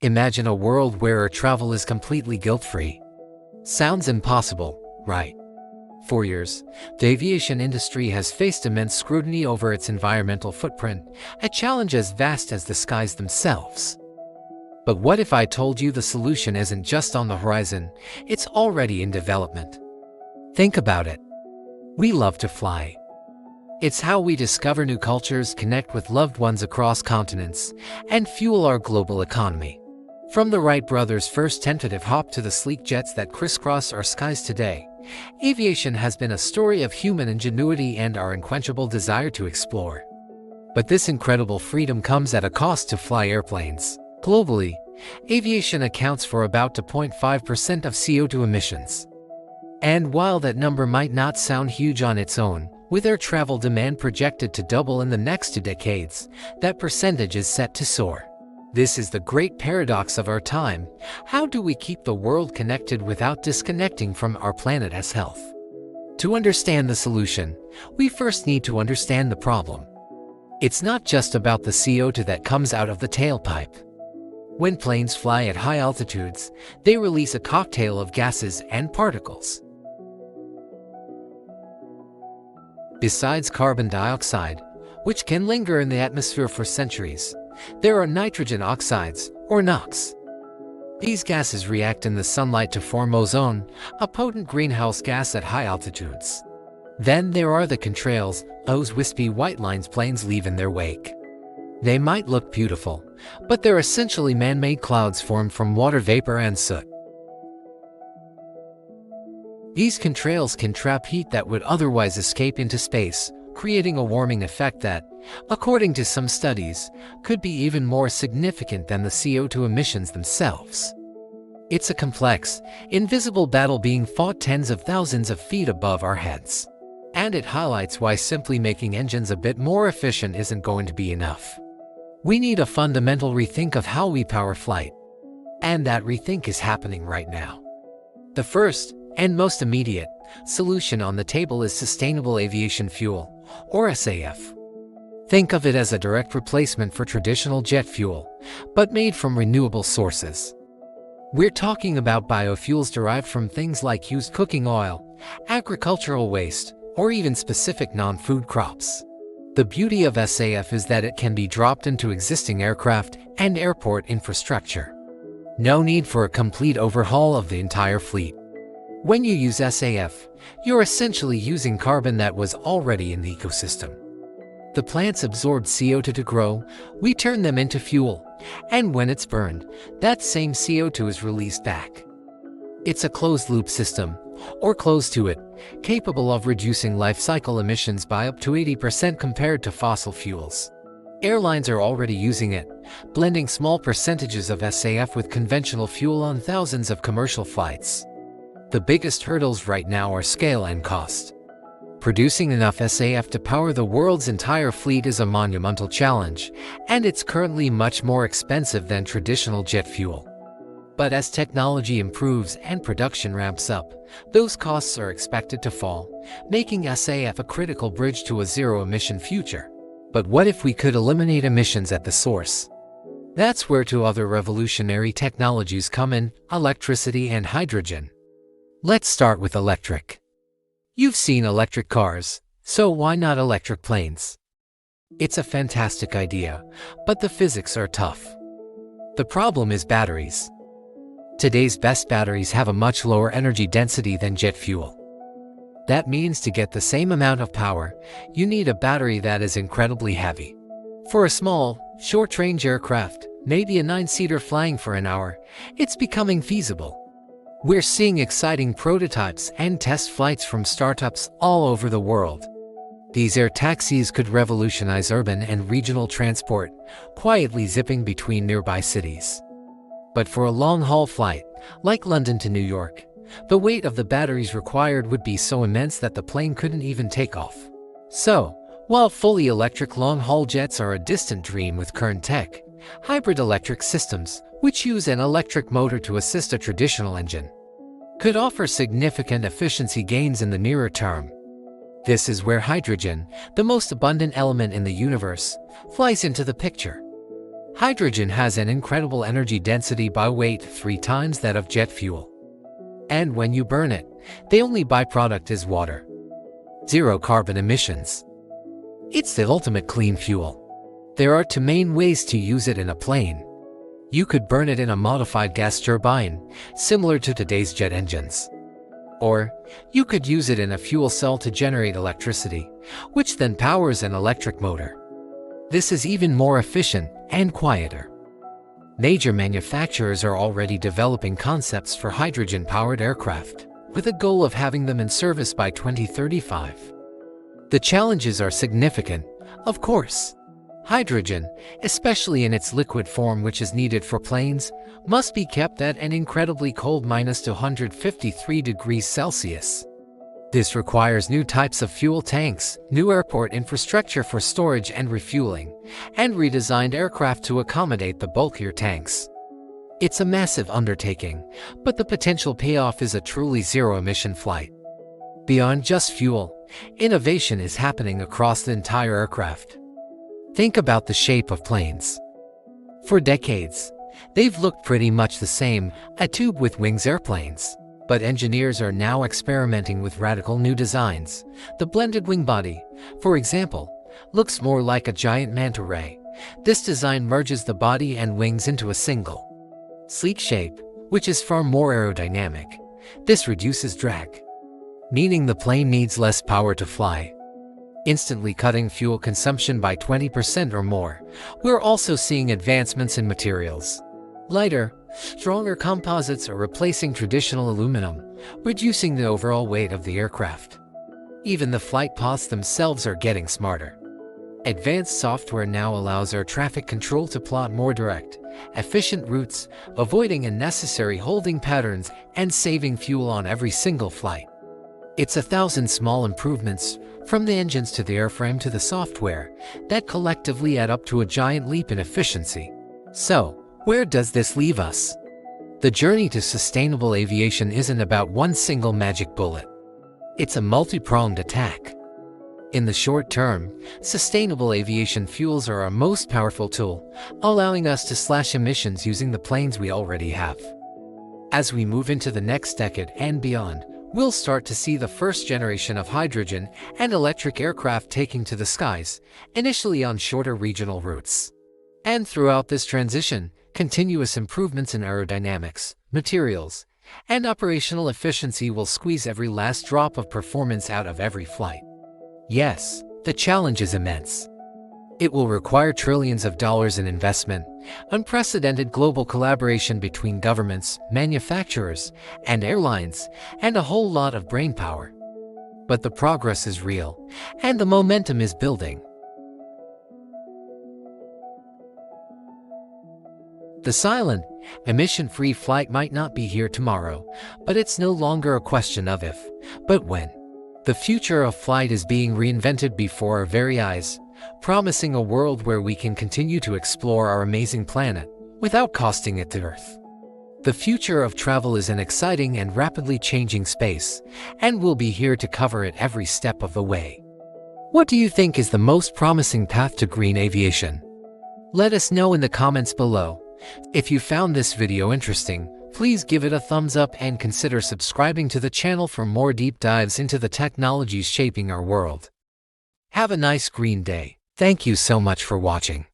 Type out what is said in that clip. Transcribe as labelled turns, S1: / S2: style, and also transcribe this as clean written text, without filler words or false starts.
S1: Imagine a world where air travel is completely guilt-free. Sounds impossible, right? For years, the aviation industry has faced immense scrutiny over its environmental footprint, a challenge as vast as the skies themselves. But what if I told you the solution isn't just on the horizon, it's already in development? Think about it. We love to fly. It's how we discover new cultures, connect with loved ones across continents, and fuel our global economy. From the Wright brothers' first tentative hop to the sleek jets that crisscross our skies today, aviation has been a story of human ingenuity and our unquenchable desire to explore. But this incredible freedom comes at a cost to fly airplanes. Globally, aviation accounts for about 2.5% of CO2 emissions. And while that number might not sound huge on its own, with air travel demand projected to double in the next 2 decades, that percentage is set to soar. This is the great paradox of our time. How do we keep the world connected without disconnecting from our planet's health? To understand the solution, we first need to understand the problem. It's not just about the CO2 that comes out of the tailpipe. When planes fly at high altitudes, they release a cocktail of gases and particles. Besides carbon dioxide, which can linger in the atmosphere for centuries, there are nitrogen oxides, or NOx. These gases react in the sunlight to form ozone, a potent greenhouse gas at high altitudes. Then there are the contrails, those wispy white lines planes leave in their wake. They might look beautiful, but they're essentially man-made clouds formed from water vapor and soot. These contrails can trap heat that would otherwise escape into space, creating a warming effect that, according to some studies, could be even more significant than the CO2 emissions themselves. It's a complex, invisible battle being fought tens of thousands of feet above our heads. And it highlights why simply making engines a bit more efficient isn't going to be enough. We need a fundamental rethink of how we power flight. And that rethink is happening right now. The first, and most immediate, solution on the table is sustainable aviation fuel, or SAF. Think of it as a direct replacement for traditional jet fuel, but made from renewable sources. We're talking about biofuels derived from things like used cooking oil, agricultural waste, or even specific non-food crops. The beauty of SAF is that it can be dropped into existing aircraft and airport infrastructure. No need for a complete overhaul of the entire fleet. When you use SAF, you're essentially using carbon that was already in the ecosystem. The plants absorb CO2 to grow, we turn them into fuel, and when it's burned, that same CO2 is released back. It's a closed-loop system, or close to it, capable of reducing life cycle emissions by up to 80% compared to fossil fuels. Airlines are already using it, blending small percentages of SAF with conventional fuel on thousands of commercial flights. The biggest hurdles right now are scale and cost. Producing enough SAF to power the world's entire fleet is a monumental challenge, and it's currently much more expensive than traditional jet fuel. But as technology improves and production ramps up, those costs are expected to fall, making SAF a critical bridge to a zero-emission future. But what if we could eliminate emissions at the source? That's where two other revolutionary technologies come in: electricity and hydrogen. Let's start with electric. You've seen electric cars, so why not electric planes? It's a fantastic idea, but the physics are tough. The problem is batteries. Today's best batteries have a much lower energy density than jet fuel. That means to get the same amount of power, you need a battery that is incredibly heavy. For a small, short-range aircraft, maybe a 9-seater flying for an hour, it's becoming feasible. We're seeing exciting prototypes and test flights from startups all over the world. These air taxis could revolutionize urban and regional transport, quietly zipping between nearby cities. But for a long-haul flight, like London to New York, the weight of the batteries required would be so immense that the plane couldn't even take off. So, while fully electric long-haul jets are a distant dream with current tech, hybrid electric systems, which use an electric motor to assist a traditional engine, could offer significant efficiency gains in the nearer term. This is where hydrogen, the most abundant element in the universe, flies into the picture. Hydrogen has an incredible energy density by weight, 3 times that of jet fuel. And when you burn it, the only byproduct is water. Zero carbon emissions. It's the ultimate clean fuel. There are 2 main ways to use it in a plane. You could burn it in a modified gas turbine, similar to today's jet engines. Or, you could use it in a fuel cell to generate electricity, which then powers an electric motor. This is even more efficient and quieter. Major manufacturers are already developing concepts for hydrogen-powered aircraft, with a goal of having them in service by 2035. The challenges are significant, of course. Hydrogen, especially in its liquid form which is needed for planes, must be kept at an incredibly cold -253 degrees Celsius. This requires new types of fuel tanks, new airport infrastructure for storage and refueling, and redesigned aircraft to accommodate the bulkier tanks. It's a massive undertaking, but the potential payoff is a truly zero-emission flight. Beyond just fuel, innovation is happening across the entire aircraft. Think about the shape of planes. For decades, they've looked pretty much the same, a tube with wings airplanes. But engineers are now experimenting with radical new designs. The blended wing body, for example, looks more like a giant manta ray. This design merges the body and wings into a single, sleek shape, which is far more aerodynamic. This reduces drag, meaning the plane needs less power to fly, instantly cutting fuel consumption by 20% or more. We're also seeing advancements in materials. Lighter, stronger composites are replacing traditional aluminum, reducing the overall weight of the aircraft. Even the flight paths themselves are getting smarter. Advanced software now allows air traffic control to plot more direct, efficient routes, avoiding unnecessary holding patterns and saving fuel on every single flight. It's 1,000 small improvements, from the engines to the airframe to the software, that collectively add up to a giant leap in efficiency. So, where does this leave us? The journey to sustainable aviation isn't about one single magic bullet. It's a multi-pronged attack. In the short term, sustainable aviation fuels are our most powerful tool, allowing us to slash emissions using the planes we already have. As we move into the next decade and beyond, we'll start to see the first generation of hydrogen and electric aircraft taking to the skies, initially on shorter regional routes. And throughout this transition, continuous improvements in aerodynamics, materials, and operational efficiency will squeeze every last drop of performance out of every flight. Yes, the challenge is immense. It will require trillions of dollars in investment, unprecedented global collaboration between governments, manufacturers, and airlines, and a whole lot of brainpower. But the progress is real, and the momentum is building. The silent, emission-free flight might not be here tomorrow, but it's no longer a question of if, but when. The future of flight is being reinvented before our very eyes, promising a world where we can continue to explore our amazing planet without costing it to Earth. The future of travel is an exciting and rapidly changing space, and we'll be here to cover it every step of the way. What do you think is the most promising path to green aviation? Let us know in the comments below. If you found this video interesting, please give it a thumbs up and consider subscribing to the channel for more deep dives into the technologies shaping our world. Have a nice green day. Thank you so much for watching.